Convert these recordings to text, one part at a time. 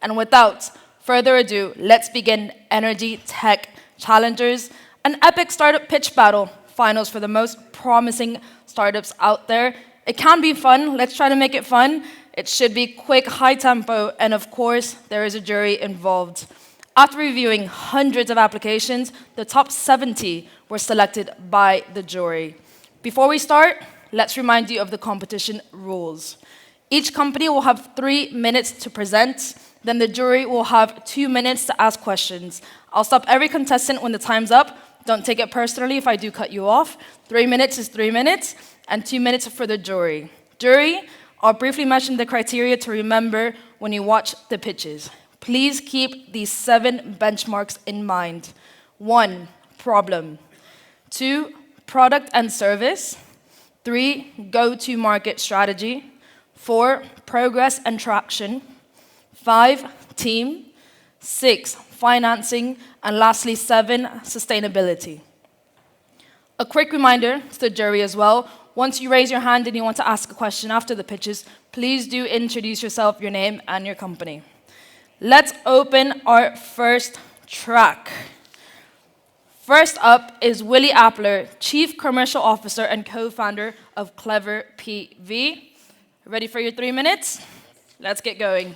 And without further ado, let's begin Energy Tech Challengers, an epic startup pitch battle, finals for the most promising startups out there. It can be fun. Let's try to make it fun. It should be quick, high tempo, and of course, there is a jury involved. After reviewing hundreds of applications, the top 70 were selected by the jury. Before we start, let's remind you of the competition rules. Each company will have 3 minutes to present. Then the jury will have 2 minutes to ask questions. I'll stop every contestant when the time's up. Don't take it personally if I do cut you off. 3 minutes is 3 minutes, and 2 minutes for the jury. Jury, I'll briefly mention the criteria to remember when you watch the pitches. Please keep these 7 benchmarks in mind. 1, problem. 2, product and service. 3, go-to-market strategy. 4, progress and traction. 5, team. 6, financing. And lastly, 7, sustainability. A quick reminder to the jury as well. Once you raise your hand and you want to ask a question after the pitches, please do introduce yourself, your name, and your company. Let's open our first track. First up is Willi Appler, Chief Commercial Officer and co-founder of Clever PV. Ready for your 3 minutes? Let's get going.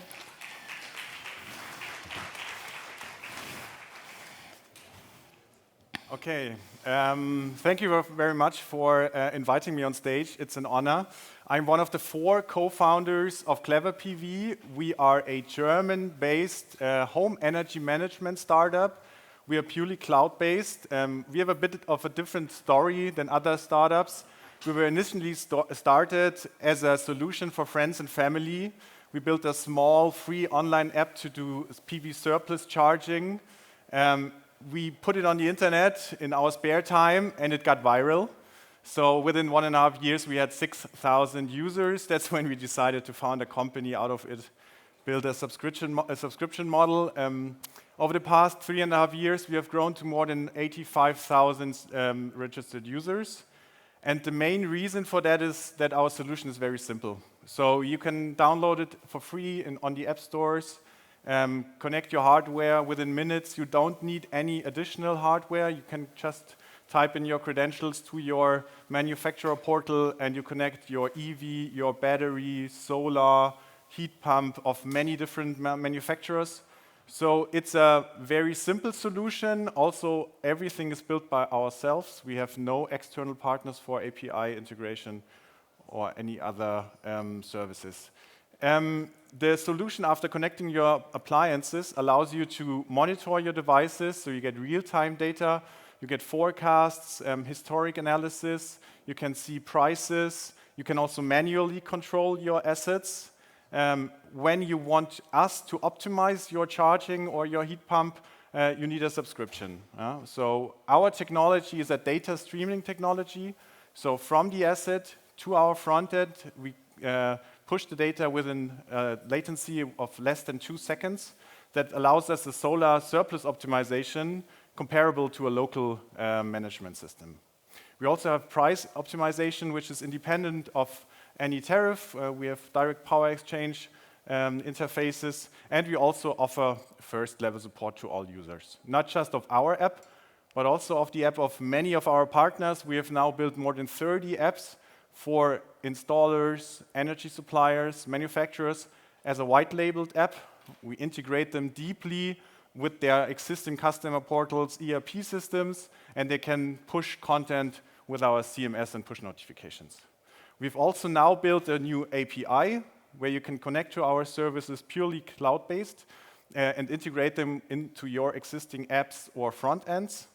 Okay, thank you very much for inviting me on stage. It's an honor. I'm one of the 4 co-founders of Clever PV. We are a German-based home energy management startup. We are purely cloud-based. We have a bit of a different story than other startups. We were initially started as a solution for friends and family. We built a small free online app to do PV surplus charging. We put it on the internet in our spare time, and it got viral. So within 1.5 years, we had 6,000 users. That's when we decided to found a company out of it, build a subscription model. Over the past 3.5 years, we have grown to more than 85,000 registered users. And the main reason for that is that our solution is very simple. So you can download it for free on the app stores. Connect your hardware within minutes. You don't need any additional hardware. You can just type in your credentials to your manufacturer portal and you connect your EV, your battery, solar, heat pump of many different manufacturers. So it's a very simple solution. Also, everything is built by ourselves. We have no external partners for API integration or any other services. The solution after connecting your appliances allows you to monitor your devices, so you get real-time data, you get forecasts, historic analysis, you can see prices, you can also manually control your assets. When you want us to optimize your charging or your heat pump, you need a subscription. So our technology is a data streaming technology. So from the asset to our front end, we push the data within latency of less than 2 seconds. That allows us a solar surplus optimization comparable to a local management system. We also have price optimization, which is independent of any tariff. We have direct power exchange interfaces, and we also offer first-level support to all users, not just of our app, but also of the app of many of our partners. We have now built more than 30 apps for installers, energy suppliers, manufacturers as a white-labeled app. We integrate them deeply with their existing customer portals, ERP systems, and they can push content with our CMS and push notifications. We've also now built a new API where you can connect to our services purely cloud-based and integrate them into your existing apps or front ends,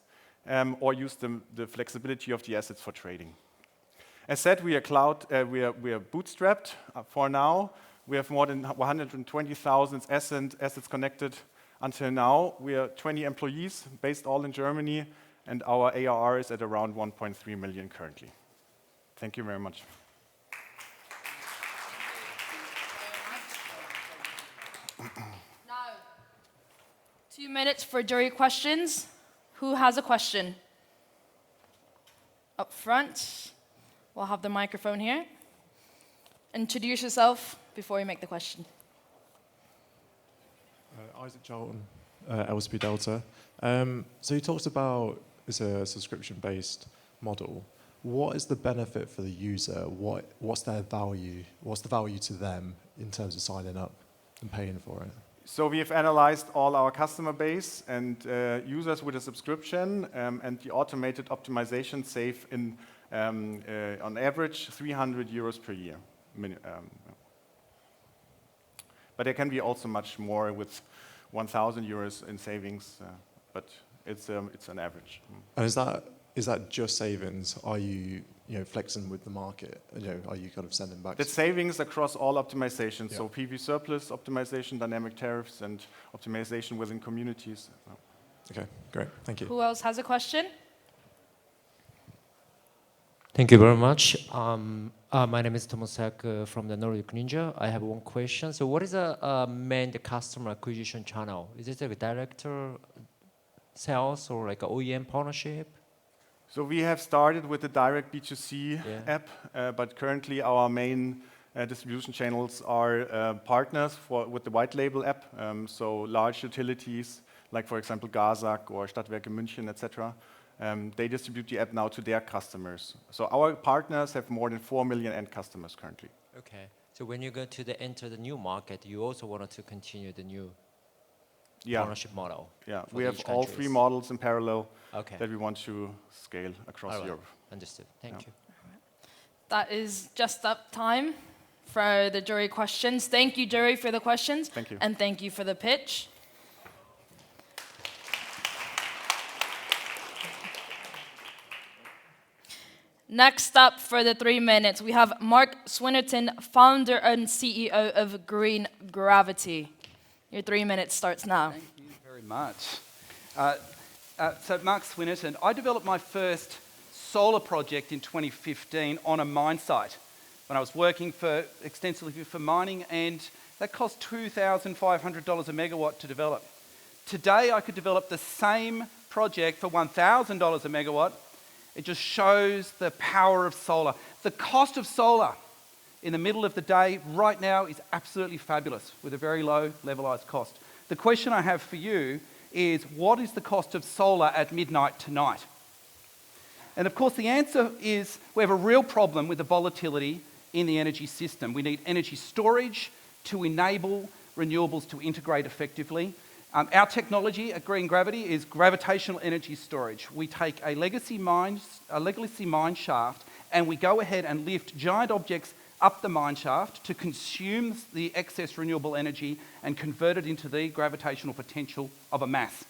or use the flexibility of the assets for trading. As said, we are bootstrapped for now. We have more than 120,000 assets connected until now. We are 20 employees based all in Germany, and our ARR is at around 1.3 million currently. Thank you very much. Now, 2 minutes for jury questions. Who has a question? Up front. We'll have the microphone here. Introduce yourself before you make the question. Isaac Charlton, LSP Delta. So you talked about it's a subscription-based model. What is the benefit for the user? What's their value? What's the value to them in terms of signing up and paying for it? So we have analyzed all our customer base and users with a subscription, and the automated optimization save on average 300 euros per year. But there can be also much more with 1,000 euros in savings, but it's an average. And is that just savings? Are you flexing with the market? Are you kind of sending back? That's savings across all optimizations. Yeah. So PV surplus optimization, dynamic tariffs, and optimization within communities. Okay, great. Thank you. Who else has a question? Thank you very much. My name is Tomosak from the Nordic Ninja. I have one question. So what is the main customer acquisition channel? Is it like a direct sales or like an OEM partnership? So we have started with the direct B2C app, but currently our main distribution channels are partners with the white label app. So large utilities, like for example Gazak or Stadtwerke München, etc. They distribute the app now to their customers. So our partners have more than 4 million end customers currently. Okay. So when you go to enter the new market, you also wanted to continue the new partnership model. Yeah, we have all 3 models in parallel that we want to scale across Europe. Understood. Thank you. That is just up time for the jury questions. Thank you, jury, for the questions. Thank you. And thank you for the pitch. Next up for the 3 minutes, we have Mark Swinnerton, founder and CEO of Green Gravity. Your 3 minutes starts now. Thank you very much. So Mark Swinnerton, I developed my first solar project in 2015 on a mine site when I was working extensively for mining, and that cost $2,500 a megawatt to develop. Today I could develop the same project for $1,000 a megawatt. It just shows the power of solar. The cost of solar in the middle of the day right now is absolutely fabulous with a very low levelized cost. The question I have for you is, what is the cost of solar at midnight tonight? And of course the answer is we have a real problem with the volatility in the energy system. We need energy storage to enable renewables to integrate effectively. Our technology at Green Gravity is gravitational energy storage. We take a legacy mine shaft and we go ahead and lift giant objects up the mine shaft to consume the excess renewable energy and convert it into the gravitational potential of a mass.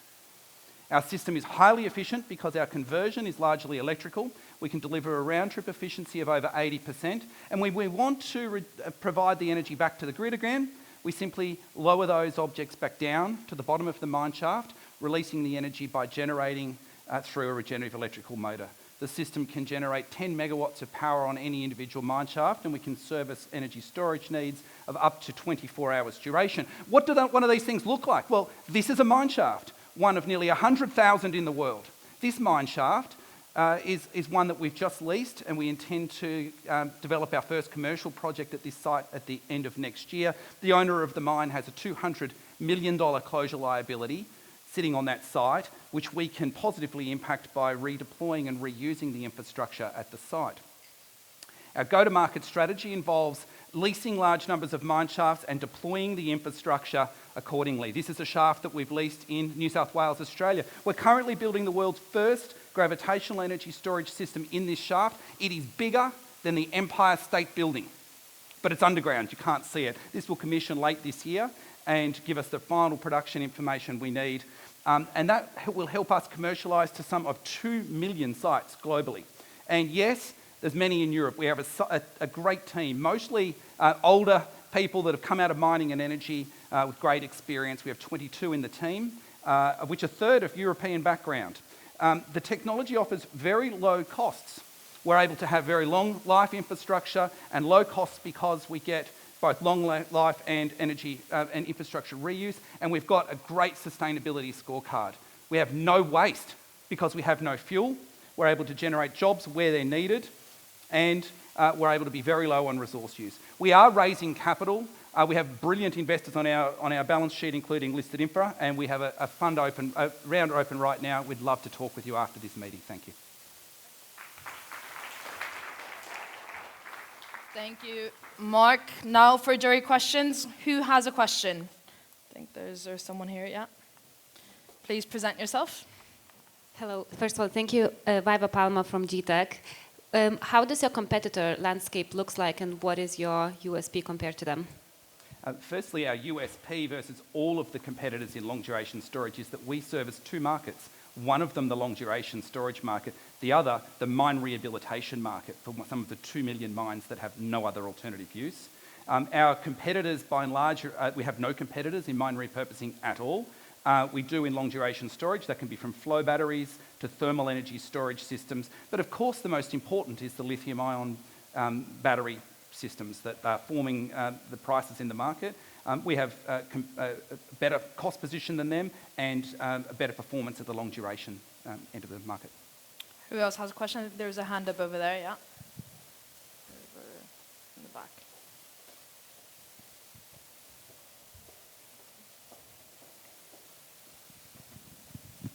Our system is highly efficient because our conversion is largely electrical. We can deliver a round-trip efficiency of over 80%. And when we want to provide the energy back to the grid again, we simply lower those objects back down to the bottom of the mine shaft, releasing the energy by generating through a regenerative electrical motor. The system can generate 10 megawatts of power on any individual mine shaft, and we can service energy storage needs of up to 24 hours duration. What do one of these things look like? Well, this is a mine shaft, one of nearly 100,000 in the world. This mine shaft is one that we've just leased, and we intend to develop our first commercial project at this site at the end of next year. The owner of the mine has a $200 million closure liability sitting on that site, which we can positively impact by redeploying and reusing the infrastructure at the site. Our go-to-market strategy involves leasing large numbers of mine shafts and deploying the infrastructure accordingly. This is a shaft that we've leased in New South Wales, Australia. We're currently building the world's first gravitational energy storage system in this shaft. It is bigger than the Empire State Building, but it's underground, you can't see it. This will commission late this year and give us the final production information we need. And that will help us commercialise to some of 2 million sites globally. And yes, there's many in Europe. We have a great team, mostly older people that have come out of mining and energy with great experience. We have 22 in the team, of which a third of European background. The technology offers very low costs. We're able to have very long life infrastructure and low costs because we get both long life and energy and infrastructure reuse, and we've got a great sustainability scorecard. We have no waste because we have no fuel. We're able to generate jobs where they're needed, and we're able to be very low on resource use. We are raising capital We have brilliant investors on our balance sheet, including listed infra, and we have a round open right now. We'd love to talk with you after this meeting. Thank you. Thank you, Mark. Now for jury questions. Who has a question? I think there's someone here, yeah. Please present yourself. Hello. First of all, thank you, Viva Palma from GTech. How does your competitor landscape looks like, and what is your USP compared to them? Firstly, our USP versus all of the competitors in long-duration storage is that we service two markets. One of them, the long-duration storage market. The other, the mine rehabilitation market for some of the 2 million mines that have no other alternative use. Our competitors, by and large, we have no competitors in mine repurposing at all. We do in long-duration storage. That can be from flow batteries to thermal energy storage systems. But of course, the most important is the lithium-ion battery systems that are forming the prices in the market. We have a better cost position than them and a better performance at the long duration end of the market. Who else has a question? There's a hand up over there, yeah. Over in the back.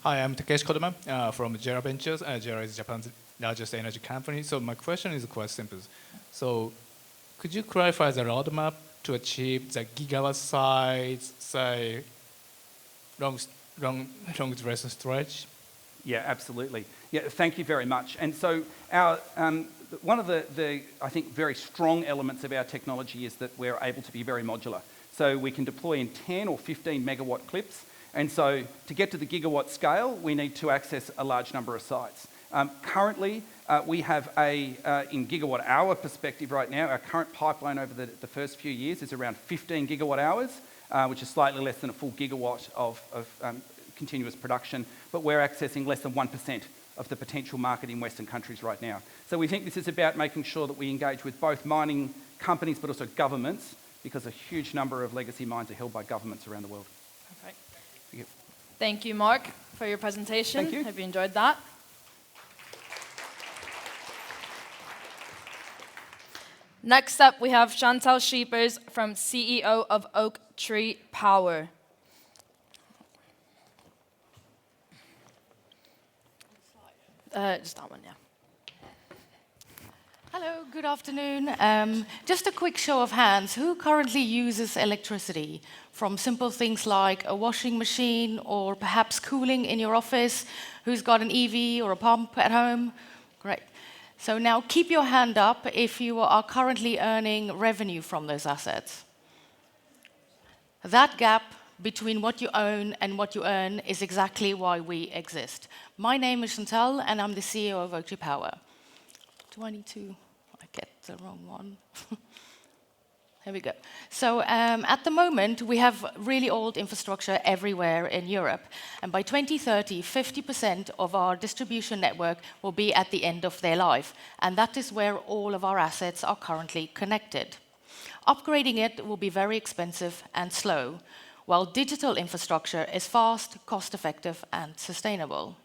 Hi, I'm Takeshi Kodama from Jera Ventures. Jera is Japan's largest energy company. So my question is quite simple. So could you clarify the roadmap to achieve the gigawatt size, say, long duration storage? Yeah, absolutely. Yeah, thank you very much. And so our one of the I think very strong elements of our technology is that we're able to be very modular. So we can deploy in 10 or 15 megawatt clips. And so to get to the gigawatt scale, we need to access a large number of sites. Currently, we have in gigawatt hour perspective right now, our current pipeline over the first few years is around 15 gigawatt hours, which is slightly less than a full gigawatt of continuous production, but we're accessing less than 1% of the potential market in Western countries right now. So we think this is about making sure that we engage with both mining companies, but also governments, because a huge number of legacy mines are held by governments around the world. Perfect. Thank you, Mark, for your presentation. Thank you. Hope you enjoyed that. Next up, we have Chantel Scheepers from CEO of OakTree Power. Just that one, yeah. Hello, good afternoon. Just a quick show of hands. Who currently uses electricity? From simple things like a washing machine or perhaps cooling in your office? Who's got an EV or a pump at home? Great. So now keep your hand up if you are currently earning revenue from those assets. That gap between what you own and what you earn is exactly why we exist. My name is Chantel, and I'm the CEO of OakTree Power. Do I need to? I get the wrong one. Here we go. So at the moment, we have really old infrastructure everywhere in Europe. And by 2030, 50% of our distribution network will be at the end of their life. And that is where all of our assets are currently connected. Upgrading it will be very expensive and slow, while digital infrastructure is fast, cost-effective, and sustainable.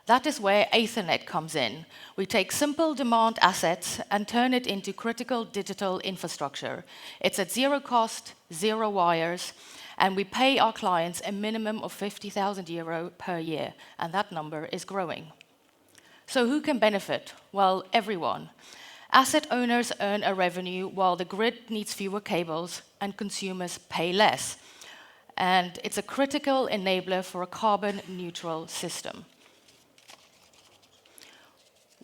That is where Ethernet comes in. We take simple demand assets and turn it into critical digital infrastructure. It's at zero cost, zero wires, and we pay our clients a minimum of €50,000 per year, and that number is growing. So who can benefit? Well, everyone. Asset owners earn a revenue while the grid needs fewer cables and consumers pay less. And it's a critical enabler for a carbon-neutral system.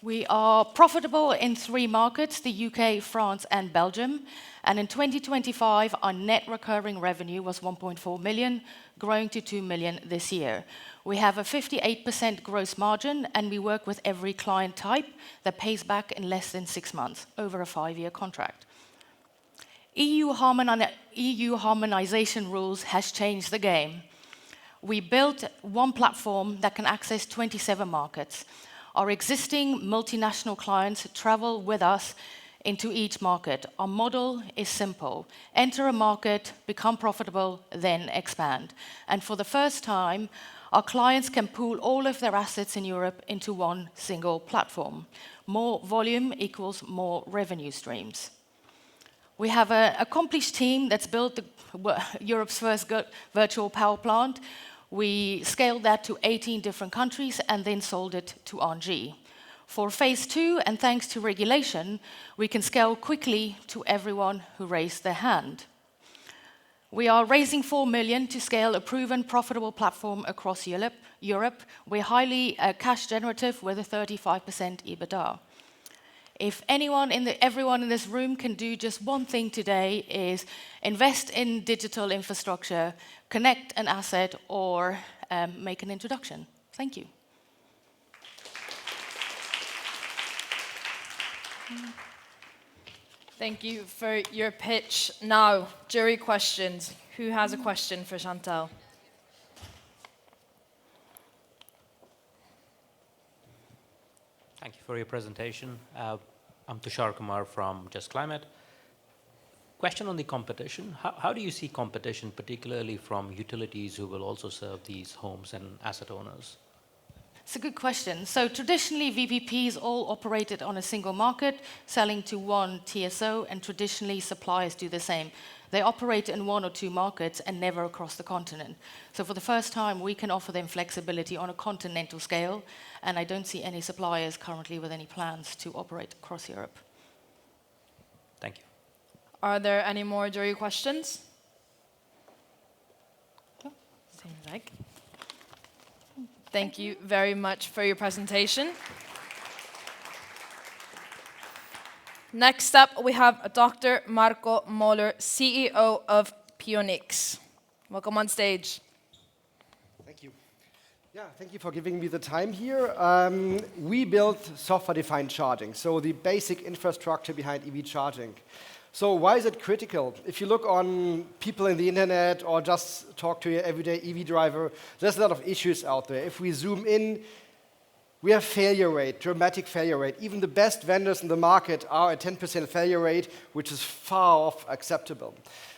We are profitable in 3 markets, the UK, France, and Belgium. And in 2025, our net recurring revenue was 1.4 million, growing to 2 million this year. We have a 58% gross margin, and we work with every client type that pays back in less than 6 months, over a 5-year contract. EU harmonization rules has changed the game. We built one platform that can access 27 markets. Our existing multinational clients travel with us into each market. Our model is simple. Enter a market, become profitable, then expand. And for the first time, our clients can pool all of their assets in Europe into one single platform. More volume equals more revenue streams. We have an accomplished team that's built Europe's first virtual power plant. We scaled that to 18 different countries and then sold it to RNG. For phase 2, and thanks to regulation, we can scale quickly to everyone who raised their hand. We are raising 4 million to scale a proven profitable platform across Europe. We're highly cash generative with a 35% EBITDA. If everyone in this room can do just one thing today is invest in digital infrastructure, connect an asset, or make an introduction. Thank you. Thank you for your pitch. Now, jury questions. Who has a question for Chantel? Thank you for your presentation. I'm Tushar Kumar from Just Climate. Question on the competition. How do you see competition, particularly from utilities who will also serve these homes and asset owners? It's a good question. So traditionally, VPPs all operated on a single market, selling to one TSO, and traditionally suppliers do the same. They operate in 1 or 2 markets and never across the continent. So for the first time, we can offer them flexibility on a continental scale, and I don't see any suppliers currently with any plans to operate across Europe. Thank you. Are there any more jury questions? No. Seems like. Thank you very much for your presentation. Next up, we have Dr. Marco Möller, CEO of Pionix. Welcome on stage. Thank you. Yeah, thank you for giving me the time here. We built software-defined charging, so the basic infrastructure behind EV charging. So why is it critical? If you look on people in the internet or just talk to your everyday EV driver, there's a lot of issues out there. If we zoom in, we have failure rate, dramatic failure rate. Even the best vendors in the market are at 10% failure rate, which is far off acceptable.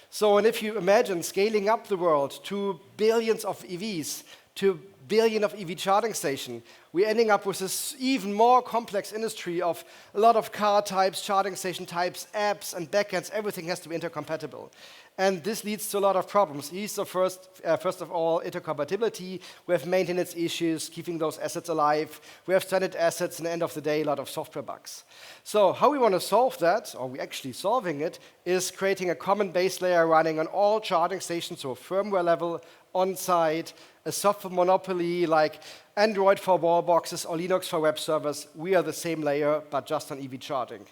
So, and if you imagine scaling up the world to billions of EVs, to billion of EV charging stations, we're ending up with this even more complex industry of a lot of car types, charging station types, apps, and backends. Everything has to be intercompatible. And this leads to a lot of problems. So first of all, intercompatibility. We have maintenance issues, keeping those assets alive. We have stranded assets, and at the end of the day, a lot of software bugs. So how we want to solve that, or we're actually solving it, is creating a common base layer running on all charging stations, so firmware level, on-site, a software monopoly like Android for wall boxes or Linux for web servers. We are the same layer, but just on EV charging.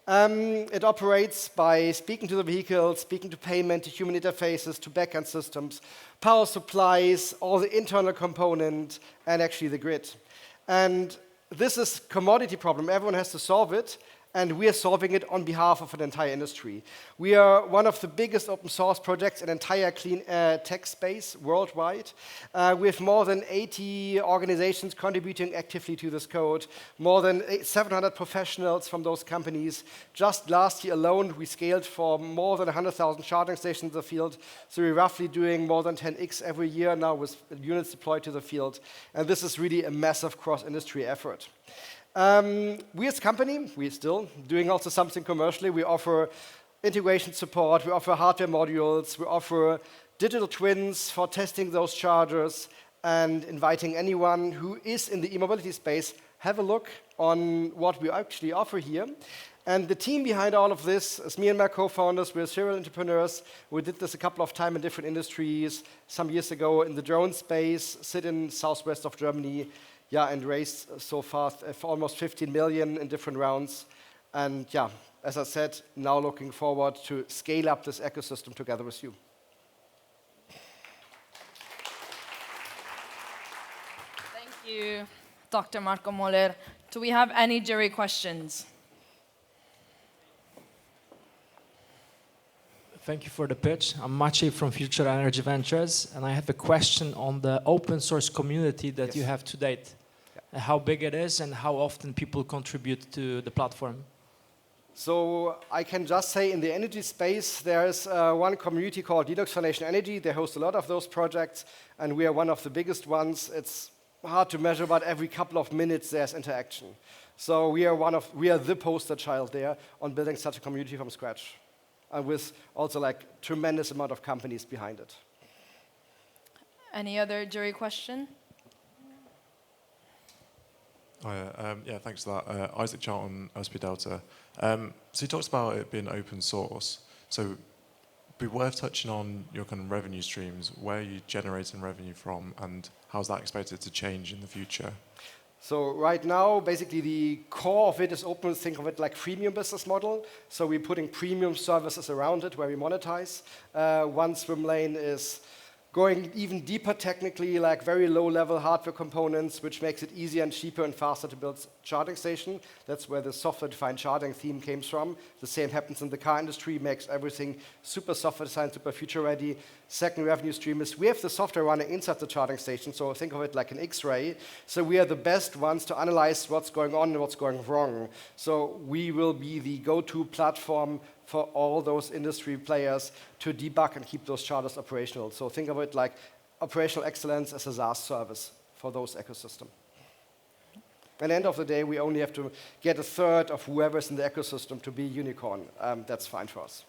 It operates by speaking to the vehicle, speaking to payment, to human interfaces, to backend systems, power supplies, all the internal component, and actually the grid. And this is a commodity problem. Everyone has to solve it, and we are solving it on behalf of an entire industry. We are one of the biggest open source projects in entire clean tech space worldwide. We have more than 80 organizations contributing actively to this code, more than 700 professionals from those companies. Just last year alone, we scaled for more than 100,000 charging stations in the field. So we're roughly doing more than 10x every year now with units deployed to the field. And this is really a massive cross-industry effort. We as a company, we're still doing also something commercially. We offer integration support, we offer hardware modules, we offer digital twins for testing those chargers, and inviting anyone who is in the e-mobility space, have a look on what we actually offer here. And the team behind all of this is me and my co-founders. We're serial entrepreneurs. We did this a couple of times in different industries. Some years ago in the drone space, sit in southwest of Germany. Yeah, and raised so far for almost 15 million in different rounds. And yeah, as I said, now looking forward to scale up this ecosystem together with you. Thank you, Dr. Marco Möller. Do we have any jury questions? Thank you for the pitch. I'm Maciej from Future Energy Ventures, and I have a question on the open source community that you have to date. Yeah. How big it is and how often people contribute to the platform. So I can just say in the energy space, there is one community called Linux Foundation Energy. They host a lot of those projects, and we are one of the biggest ones. It's hard to measure, but every couple of minutes there's interaction. So we are the poster child there on building such a community from scratch. and with also like tremendous amount of companies behind it. Any other jury question? Yeah, thanks for that. Isaac Charlton, OSP Delta. So you talked about it being open source. So it'd be worth touching on your kind of revenue streams. Where are you generating revenue from, and how's that expected to change in the future? So right now, basically the core of it is open. Think of it like freemium business model. So we're putting premium services around it where we monetize. One swim lane is going even deeper technically, like very low-level hardware components, which makes it easier and cheaper and faster to build charging station. That's where the software-defined charging theme came from. The same happens in the car industry, makes everything super software-defined, super future-ready. Second revenue stream is we have the software running inside the charging station, so think of it like an X-ray. So we are the best ones to analyze what's going on and what's going wrong. So we will be the go-to platform for all those industry players to debug and keep those chargers operational. So think of it like operational excellence as a SaaS service for those ecosystems. At the end of the day, we only have to get a third of whoever's in the ecosystem to be unicorn. That's fine for us.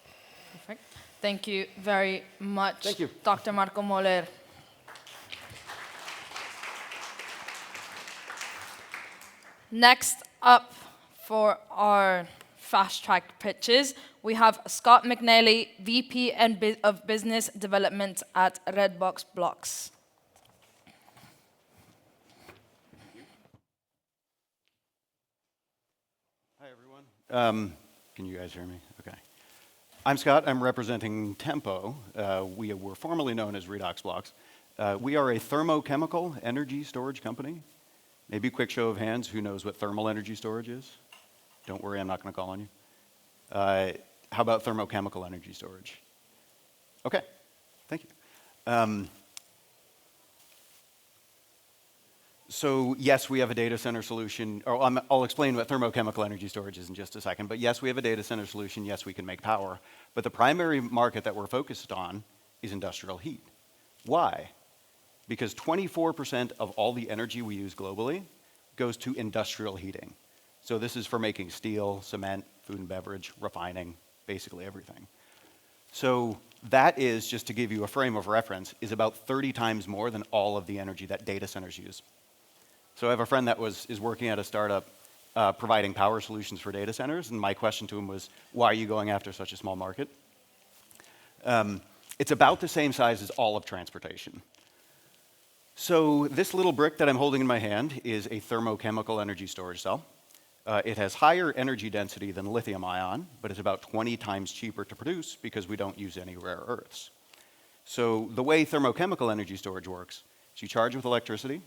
Perfect. Thank you very much, Thank you. Dr. Marco Möller. Next up for our fast-track pitches, we have Scott McNally, VP of Business Development at Redoxblox. Hi, everyone. Can you guys hear me? Okay. I'm Scott. I'm representing Tempo. We were formerly known as Redoxblox. We are a thermochemical energy storage company. Maybe a quick show of hands, who knows what thermal energy storage is? Don't worry, I'm not going to call on you. How about thermochemical energy storage? Okay, thank you. So yes, we have a data center solution. I'll explain what thermochemical energy storage is in just a second. But yes, we have a data center solution. Yes, we can make power. But the primary market that we're focused on is industrial heat. Why? Because 24% of all the energy we use globally goes to industrial heating. So this is for making steel, cement, food and beverage, refining, basically everything. So that is, just to give you a frame of reference, is about 30 times more than all of the energy that data centers use. So I have a friend that is working at a startup providing power solutions for data centers, and my question to him was, why are you going after such a small market? It's about the same size as all of transportation. So this little brick that I'm holding in my hand is a thermochemical energy storage cell. It has higher energy density than lithium ion, but it's about 20 times cheaper to produce because we don't use any rare earths. So the way thermochemical energy storage works is you charge with electricity.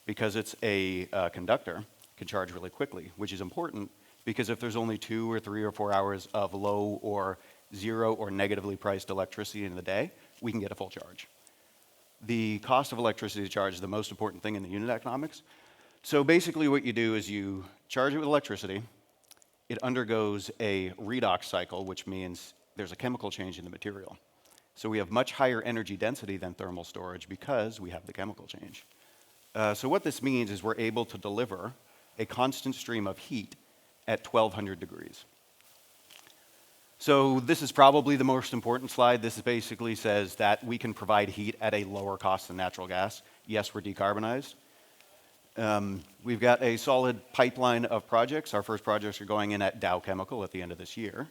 Because it's a conductor, it can charge really quickly, which is important because if there's only 2 or 3 or 4 hours of low or zero or negatively priced electricity in the day, we can get a full charge. The cost of electricity to charge is the most important thing in the unit economics. So basically what you do is you charge it with electricity. It undergoes a redox cycle, which means there's a chemical change in the material. So we have much higher energy density than thermal storage because we have the chemical change. So what this means is we're able to deliver a constant stream of heat at 1200 degrees. So this is probably the most important slide. This basically says that we can provide heat at a lower cost than natural gas. Yes, we're decarbonized. We've got a solid pipeline of projects. Our first projects are going in at Dow Chemical at the end of this year.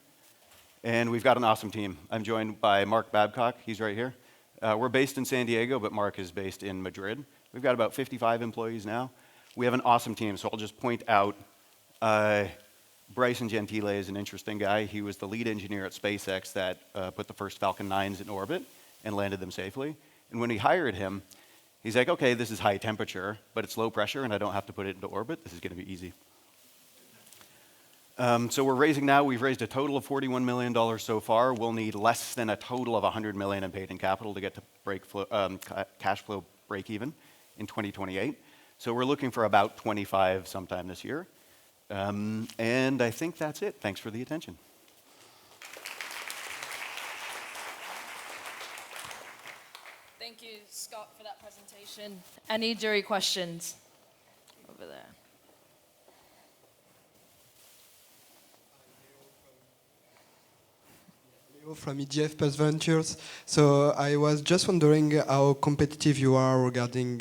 And we've got an awesome team. I'm joined by Mark Babcock. He's right here. We're based in San Diego, but Mark is based in Madrid. We've got about 55 employees now. We have an awesome team, so I'll just point out Bryson Gentile is an interesting guy. He was the lead engineer at SpaceX that put the first Falcon 9s in orbit and landed them safely. And when we hired him, he's like, okay, this is high temperature, but it's low pressure and I don't have to put it into orbit. This is going to be easy. So we're raising now. We've raised a total of $41 million so far. We'll need less than a total of $100 million in paid-in capital to get to cash flow break even in 2028. So we're looking for about 25 sometime this year. And I think that's it. Thanks for the attention. Thank you, Scott, for that presentation. Any jury questions? Over there. From EGF Plus Ventures. So I was just wondering how competitive you are regarding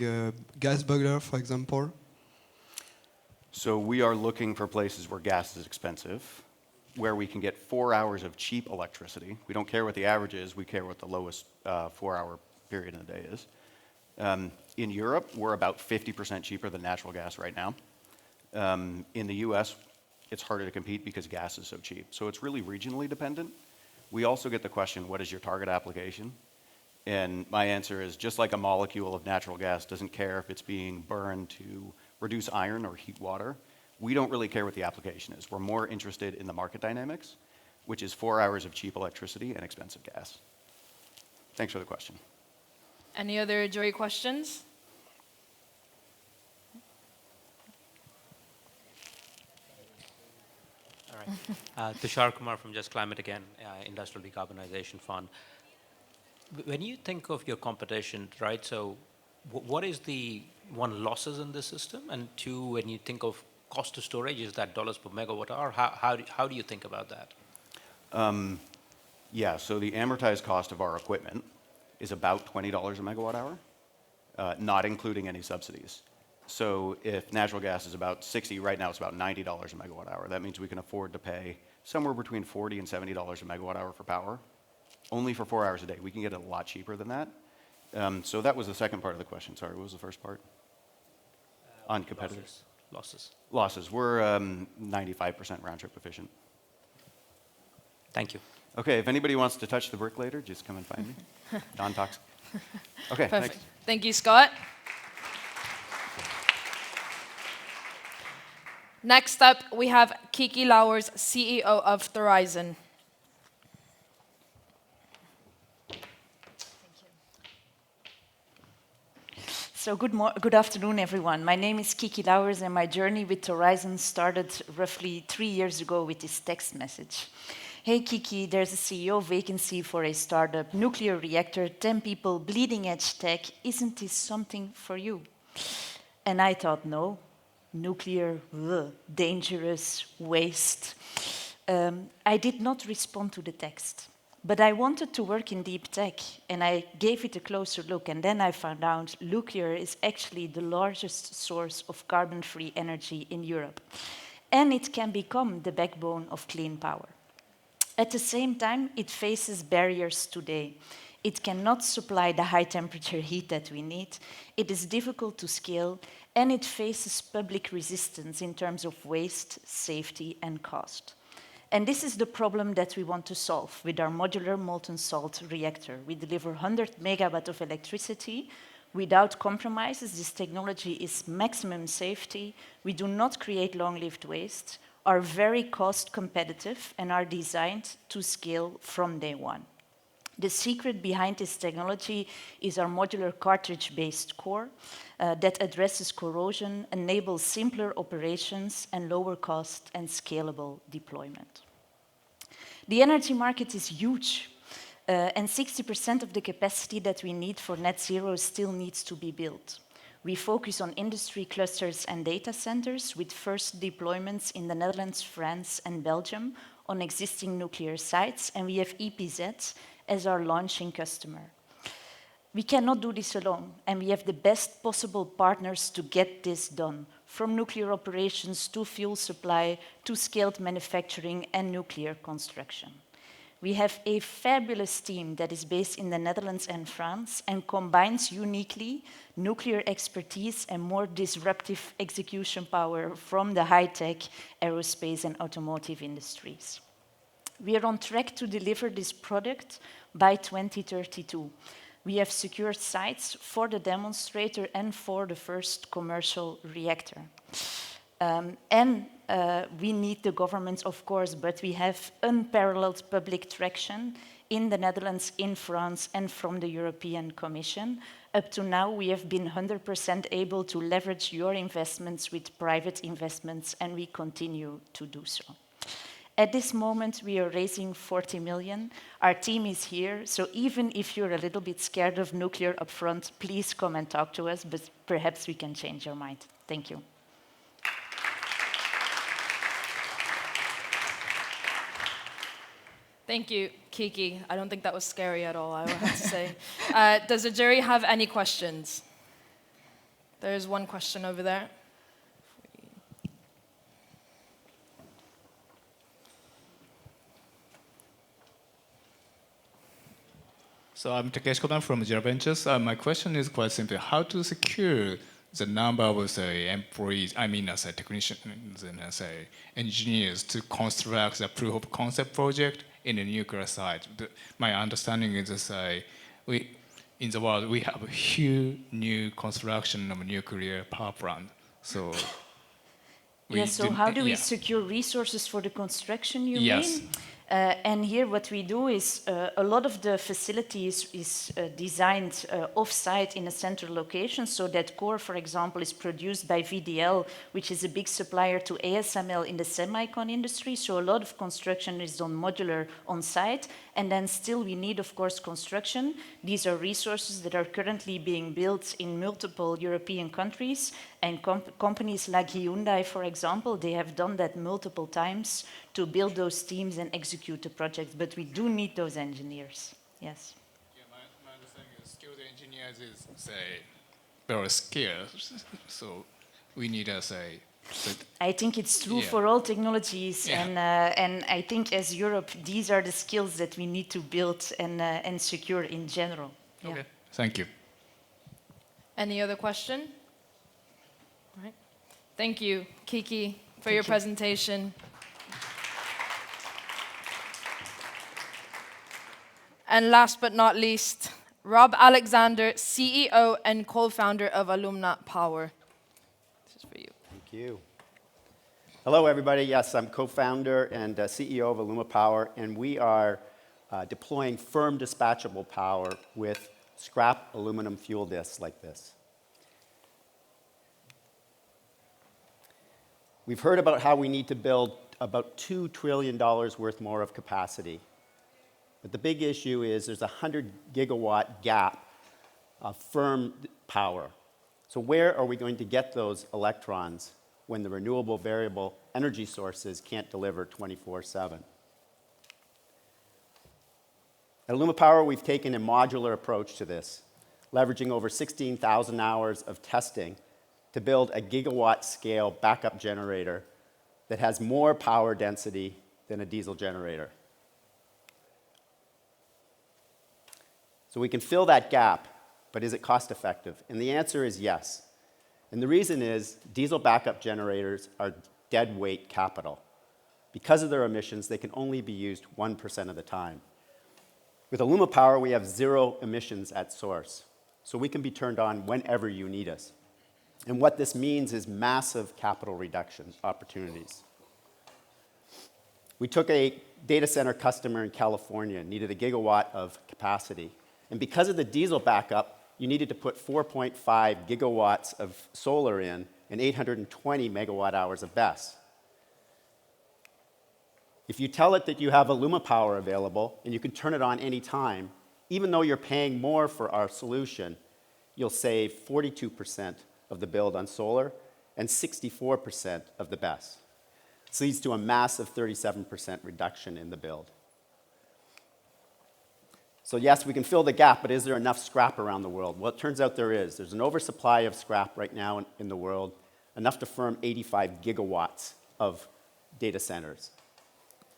gas boiler, for example. So we are looking for places where gas is expensive, where we can get 4 hours of cheap electricity. We don't care what the average is, we care what the lowest 4-hour period in the day is. In Europe, we're about 50% cheaper than natural gas right now. In the US, it's harder to compete because gas is so cheap. So it's really regionally dependent. We also get the question, what is your target application? And my answer is, just like a molecule of natural gas doesn't care if it's being burned to reduce iron or heat water, we don't really care what the application is. We're more interested in the market dynamics, which is 4 hours of cheap electricity and expensive gas. Thanks for the question. Any other jury questions? All right. Tushar Kumar from Just Climate again, Industrial Decarbonization Fund. When you think of your competition, right, so what is the one losses in the system? And two, when you think of cost of storage, is that dollars per megawatt hour? How do you think about that? Yeah, so the amortized cost of our equipment is about $20 a megawatt hour, not including any subsidies. So if natural gas is about 60, right now it's about $90 a megawatt hour. That means we can afford to pay somewhere between $40 and $70 a megawatt hour for power, only for 4 hours a day. We can get it a lot cheaper than that. So that was the second part of the question. Sorry, what was the first part? On competitors? Losses. We're 95% round trip efficient. Thank you. Okay, if anybody wants to touch the brick later, just come and find me. Non-toxic. Okay, Perfect. thanks. Thank you, Scott. Next up, we have Kiki Lauwers, CEO of Thorizon. So good afternoon, everyone. My name is Kiki Lauwers, and my journey with Thorizon started roughly 3 years ago with this text message. Hey, Kiki, there's a CEO vacancy for a startup, nuclear reactor, 10 people, bleeding edge tech. Isn't this something for you? And I thought, no, nuclear, dangerous, waste. I did not respond to the text. But I wanted to work in deep tech, and I gave it a closer look, and then I found out nuclear is actually the largest source of carbon-free energy in Europe. And it can become the backbone of clean power. At the same time, it faces barriers today. It cannot supply the high-temperature heat that we need. It is difficult to scale, and it faces public resistance in terms of waste, safety, and cost. And this is the problem that we want to solve with our modular molten salt reactor. We deliver 100 megawatt of electricity without compromises. This technology is maximum safety. We do not create long-lived waste, are very cost competitive, and are designed to scale from day one. The secret behind this technology is our modular cartridge-based core that addresses corrosion, enables simpler operations, and lower cost and scalable deployment. The energy market is huge, and 60% of the capacity that we need for net zero still needs to be built. We focus on industry clusters and data centers with first deployments in the Netherlands, France, and Belgium on existing nuclear sites, and we have EPZ as our launching customer. We cannot do this alone, and we have the best possible partners to get this done, from nuclear operations to fuel supply to scaled manufacturing and nuclear construction. We have a fabulous team that is based in the Netherlands and France and combines uniquely nuclear expertise and more disruptive execution power from the high-tech aerospace and automotive industries. We are on track to deliver this product by 2032. We have secured sites for the demonstrator and for the first commercial reactor. We need the government, of course, but we have unparalleled public traction in the Netherlands, in France, and from the European Commission. Up to now, we have been 100% able to leverage your investments with private investments, and we continue to do so. At this moment, we are raising 40 million. Our team is here, so even if you're a little bit scared of nuclear upfront, please come and talk to us, but perhaps we can change your mind. Thank you. Thank you, Kiki. I don't think that was scary at all, I would have to say. Does the jury have any questions? There's one question over there. So I'm Takeshi Kodan from Jira Ventures. My question is quite simple. How to secure the number of, say, employees, I mean, as a technicians and as a engineers to construct the proof of concept project in the nuclear site? My understanding is that in the world, we have a huge new construction of a nuclear power plant. So how do we secure resources for the construction, you yes. mean? And here what we do is a lot of the facilities is designed off-site in a central location, so that core, for example, is produced by VDL, which is a big supplier to ASML in the semicon industry. So a lot of construction is done modular on-site, and then still we need, of course, construction. These are resources that are currently being built in multiple European countries, and companies like Hyundai, for example, they have done that multiple times to build those teams and execute the projects. But we do need those engineers, yes. Yeah, my understanding is skilled engineers is, say, very scarce. So we need a, say... I think it's true for all technologies, and I think as Europe, these are the skills that we need to build and secure in general. Okay, thank you. Any other question? All right. Thank you, Kiki, for your presentation. And last but not least, Rob Alexander, CEO and co-founder of AlumaPower. This is for you. Thank you. Hello, everybody. Yes, I'm co-founder and CEO of AlumaPower, and we are deploying firm dispatchable power with scrap aluminum fuel disks like this. We've heard about how we need to build about $2 trillion worth more of capacity. But the big issue is there's a 100 gigawatt gap of firm power. So where are we going to get those electrons when the renewable variable energy sources can't deliver 24/7? At AlumaPower, we've taken a modular approach to this, leveraging over 16,000 hours of testing to build a gigawatt scale backup generator that has more power density than a diesel generator. So we can fill that gap, but is it cost effective? And the answer is yes. And the reason is diesel backup generators are dead weight capital. Because of their emissions, they can only be used 1% of the time. With AlumaPower, we have 0 emissions at source, so we can be turned on whenever you need us. And what this means is massive capital reduction opportunities. We took a data center customer in California, needed a gigawatt of capacity. And because of the diesel backup, you needed to put 4.5 gigawatts of solar in and 820 megawatt hours of BESS. If you tell it that you have AlumaPower available and you can turn it on any time, even though you're paying more for our solution, you'll save 42% of the build on solar and 64% of the BESS. This leads to a massive 37% reduction in the build. So yes, we can fill the gap, but is there enough scrap around the world? Well, it turns out there is. There's an oversupply of scrap right now in the world, enough to firm 85 gigawatts of data centers.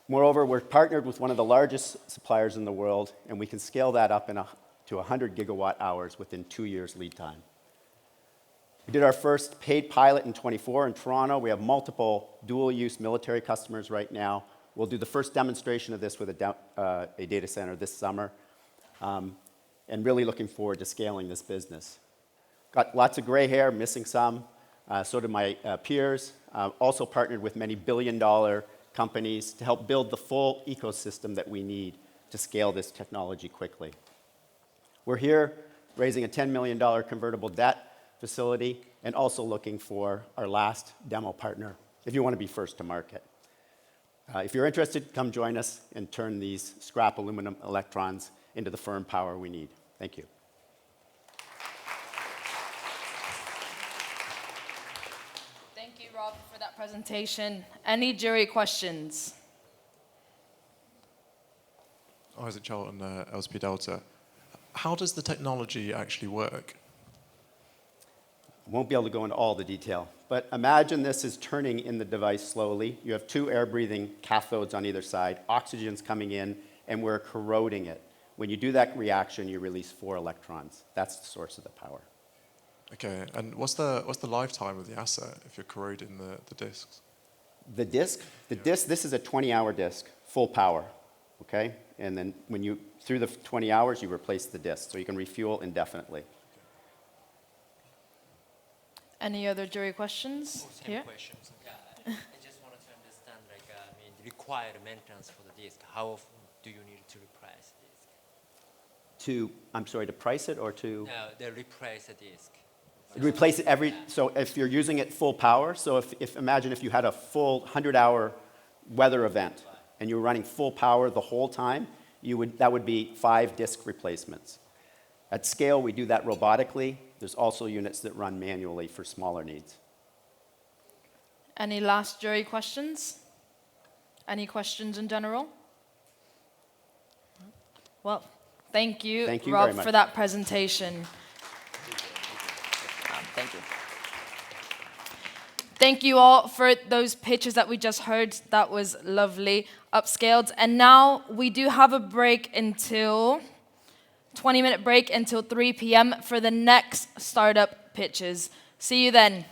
Moreover, we're partnered with one of the largest suppliers in the world, and we can scale that up to 100 gigawatt hours within 2 years lead time. We did our first paid pilot in 24 in Toronto. We have multiple dual-use military customers right now. We'll do the first demonstration of this with a data center this summer, and really looking forward to scaling this business. Got lots of gray hair, missing some. So do my peers. Also partnered with many billion-dollar companies to help build the full ecosystem that we need to scale this technology quickly. We're here raising a $10 million convertible debt facility and also looking for our last demo partner if you want to be first to market. If you're interested, come join us and turn these scrap aluminum electrons into the firm power we need. Thank you. Thank you, Rob, for that presentation. Any jury questions? Isaac Charlton, LSP Delta. How does the technology actually work? Won't be able to go into all the detail, but imagine this is turning in the device slowly. You have two air-breathing cathodes on either side, oxygen's coming in, and we're corroding it. When you do that reaction, you release 4 electrons. That's the source of the power. Okay, and what's the lifetime of the asset if you're corroding the discs? The disk, this is a 20-hour disk, full power, okay? And then through the 20 hours, you replace the disk, so you can refuel indefinitely. Any other jury questions? Same questions. Yeah, I just wanted to understand, like, the required maintenance for the disk. How often do you need to replace the disk? I'm sorry, to price it or to? No, they replace the disk. Replace it so if you're using it full power, so imagine if you had a full 100-hour weather event and you were running full power the whole time, that would be 5 disk replacements. At scale, we do that robotically. There's also units that run manually for smaller needs. Any last jury questions? Any questions in general? Well, thank you, Rob, for that presentation. Thank you. Thank you all for those pitches that we just heard. That was lovely, upscaled. And now we do have a break until 20-minute break until 3 p.m. for the next startup pitches. See you then.